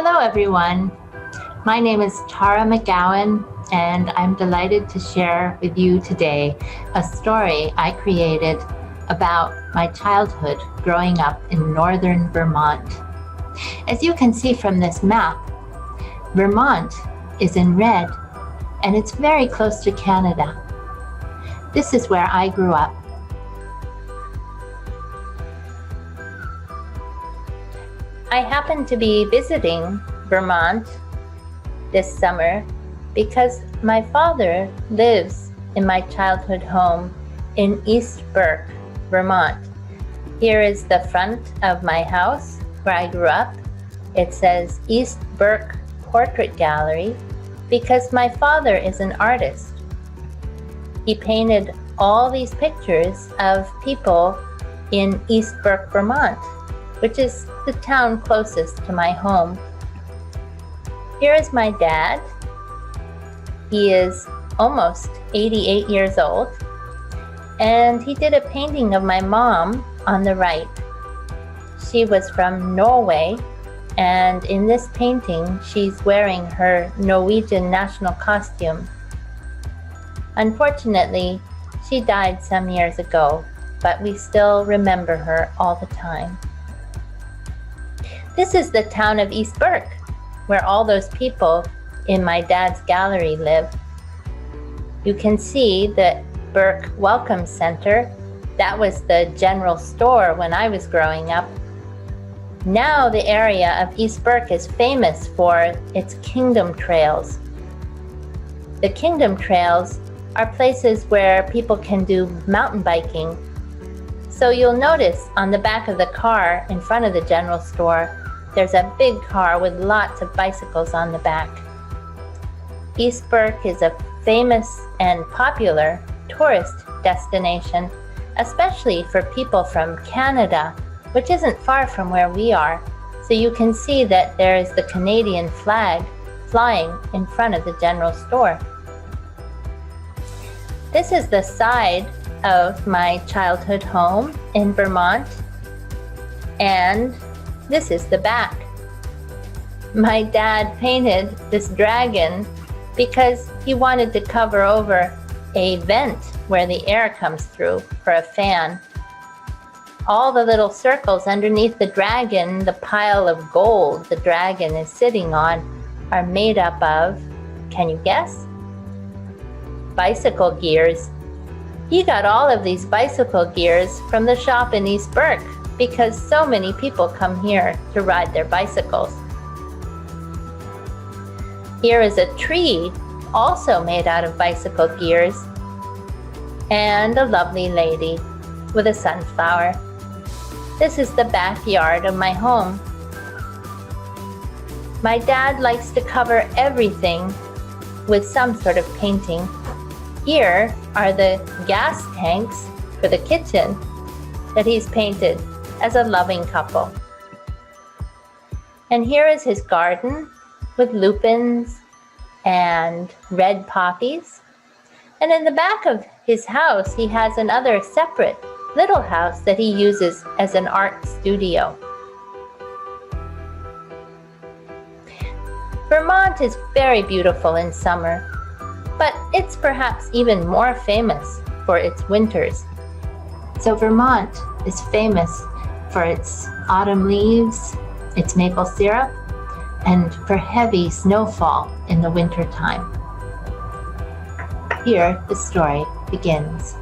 Hello, everyone. My name is Tara McGowan, and I'm delighted to share with you today a story I created about my childhood growing up in northern Vermont. As you can see from this map, Vermont is in red, and it's very close to Canada. This is where I grew up. I happened to be visiting Vermont this summer because my father lives in my childhood home in East Burke, Vermont. Here is the front of my house where I grew up. It says East Burke Portrait Gallery because my father is an artist. He painted all these pictures of people in East Burke, Vermont, which is the town closest to my home. Here is my dad. He is almost 88 years old, and he did a painting of my mom on the right. She was from Norway, and in this painting, she's wearing her Norwegian national costume. Unfortunately, she died some years ago, but we still remember her all the time. This is the town of East Burke, where all those people in my dad's gallery live. You can see the Burke Welcome Center. That was the general store when I was growing up. Now the area of East Burke is famous for its Kingdom Trails. The Kingdom Trails are places where people can do mountain biking. So you'll notice on the back of the car in front of the general store, there's a big car with lots of bicycles on the back. East Burke is a famous and popular tourist destination, especially for people from Canada, which isn't far from where we are. So you can see that there is the Canadian flag flying in front of the general store. This is the side of my childhood home in Vermont, and this is the back. My dad painted this dragon because he wanted to cover over a vent where the air comes through for a fan. All the little circles underneath the dragon, the pile of gold the dragon is sitting on, are made up of, can you guess? Bicycle gears. He got all of these bicycle gears from the shop in East Burke because so many people come here to ride their bicycles. Here is a tree also made out of bicycle gears, and a lovely lady with a sunflower. This is the backyard of my home. My dad likes to cover everything with some sort of painting. Here are the gas tanks for the kitchen that he's painted as a loving couple. And here is his garden with lupins and red poppies. And in the back of his house, he has another separate little house that he uses as an art studio. Vermont is very beautiful in summer, but it's perhaps even more famous for its winters. So Vermont is famous for its autumn leaves, its maple syrup, and for heavy snowfall in the winter time. Here, the story begins.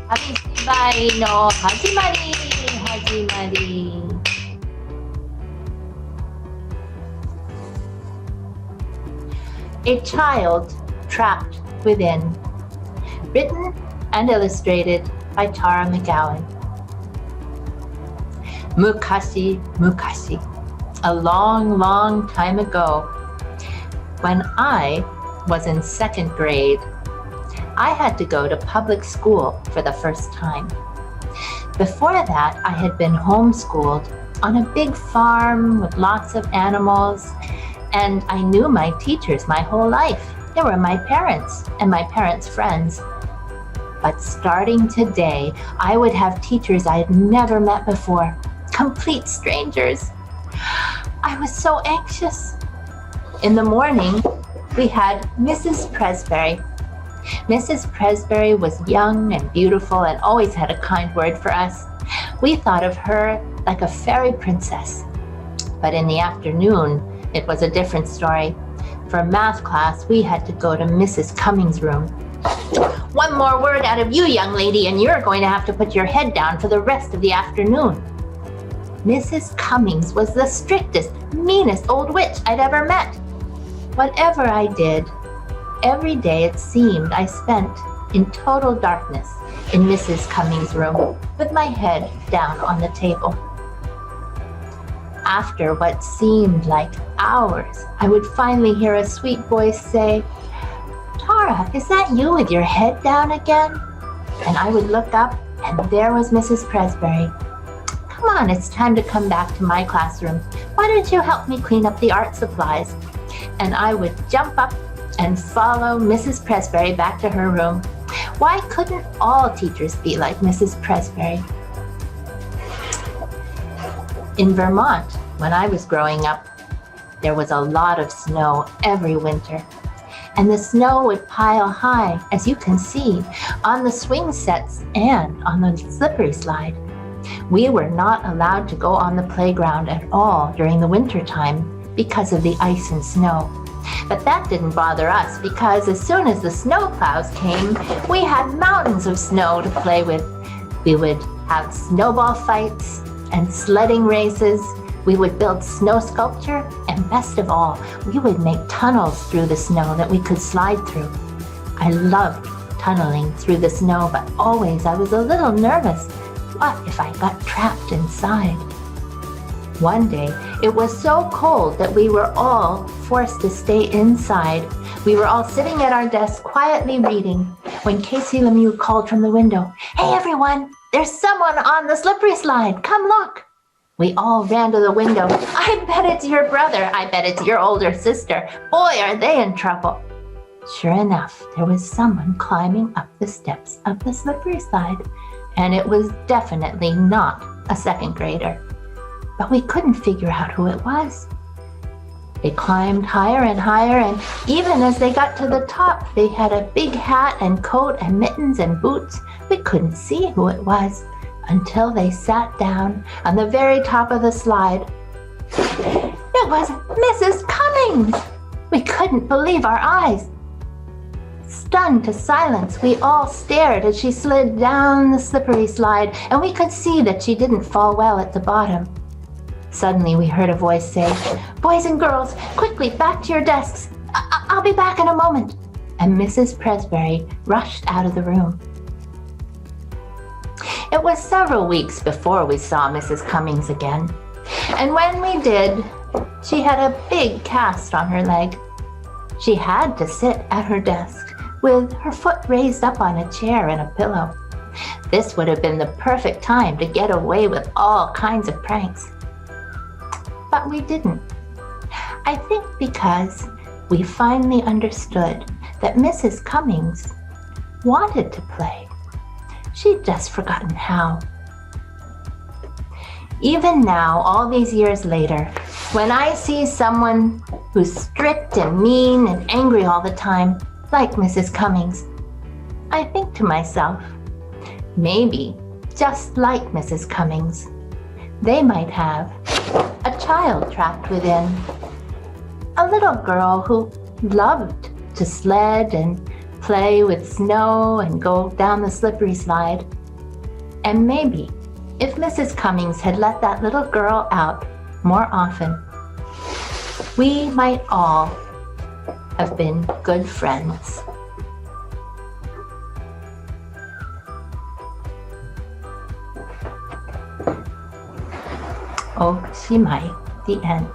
Hamisibari no hajimari, hajimari. A Child Trapped Within. Written and illustrated by Tara McGowan. Mukashi, mukashi, a long, long time ago, when I was in second grade, I had to go to public school for the first time. Before that, I had been homeschooled on a big farm with lots of animals, and I knew my teachers my whole life. They were my parents and my parents' friends. But starting today, I would have teachers I had never met before complete strangers. I was so anxious. In the morning, we had Mrs. Presbury. Mrs. Presbury was young and beautiful and always had a kind word for us. We thought of her like a fairy princess. But in the afternoon, it was a different story. For math class, we had to go to Mrs. Cummings' room. One more word out of you, young lady, and you're going to have to put your head down for the rest of the afternoon. Mrs. Cummings was the strictest, meanest old witch I'd ever met. Whatever I did, every day it seemed I spent in total darkness in Mrs. Cummings' room with my head down on the table. After what seemed like hours, I would finally hear a sweet voice say, "Tara, is that you with your head down again?" And I would look up, and there was Mrs. Presbury. "Come on, it's time to come back to my classroom. Why don't you help me clean up the art supplies?" And I would jump up and follow Mrs. Presbury back to her room. Why couldn't all teachers be like Mrs. Presbury? In Vermont, when I was growing up, there was a lot of snow every winter. And the snow would pile high, as you can see, on the swing sets and on the slippery slide. We were not allowed to go on the playground at all during the winter time because of the ice and snow. But that didn't bother us because as soon as the snow plows came, we had mountains of snow to play with. We would have snowball fights and sledding races. We would build snow sculpture, and best of all, we would make tunnels through the snow that we could slide through. I loved tunneling through the snow, but always I was a little nervous. What if I got trapped inside? One day, it was so cold that we were all forced to stay inside. We were all sitting at our desks quietly reading when Casey Lemieux called from the window, "Hey everyone, there's someone on the slippery slide. Come look." We all ran to the window. "I bet it's your brother. I bet it's your older sister. Boy, are they in trouble." Sure enough, there was someone climbing up the steps of the slippery slide, and it was definitely not a second grader. But we couldn't figure out who it was. They climbed higher and higher, and even as they got to the top, they had a big hat and coat and mittens and boots. We couldn't see who it was until they sat down on the very top of the slide. It was Mrs. Cummings! We couldn't believe our eyes. Stunned to silence, we all stared as she slid down the slippery slide, and we could see that she didn't fall well at the bottom. Suddenly, we heard a voice say, "Boys and girls, quickly back to your desks. I'll be back in a moment." And Mrs. Presbury rushed out of the room. It was several weeks before we saw Mrs. Cummings again. And when we did, she had a big cast on her leg. She had to sit at her desk with her foot raised up on a chair and a pillow. This would have been the perfect time to get away with all kinds of pranks. But we didn't. I think because we finally understood that Mrs. Cummings wanted to play. She'd just forgotten how. Even now, all these years later, when I see someone who's strict and mean and angry all the time, like Mrs. Cummings, I think to myself, maybe, just like Mrs. Cummings, they might have a child trapped within. A little girl who loved to sled and play with snow and go down the slippery slide. And maybe if Mrs. Cummings had let that little girl out more often, we might all have been good friends. Oh, she might. The end.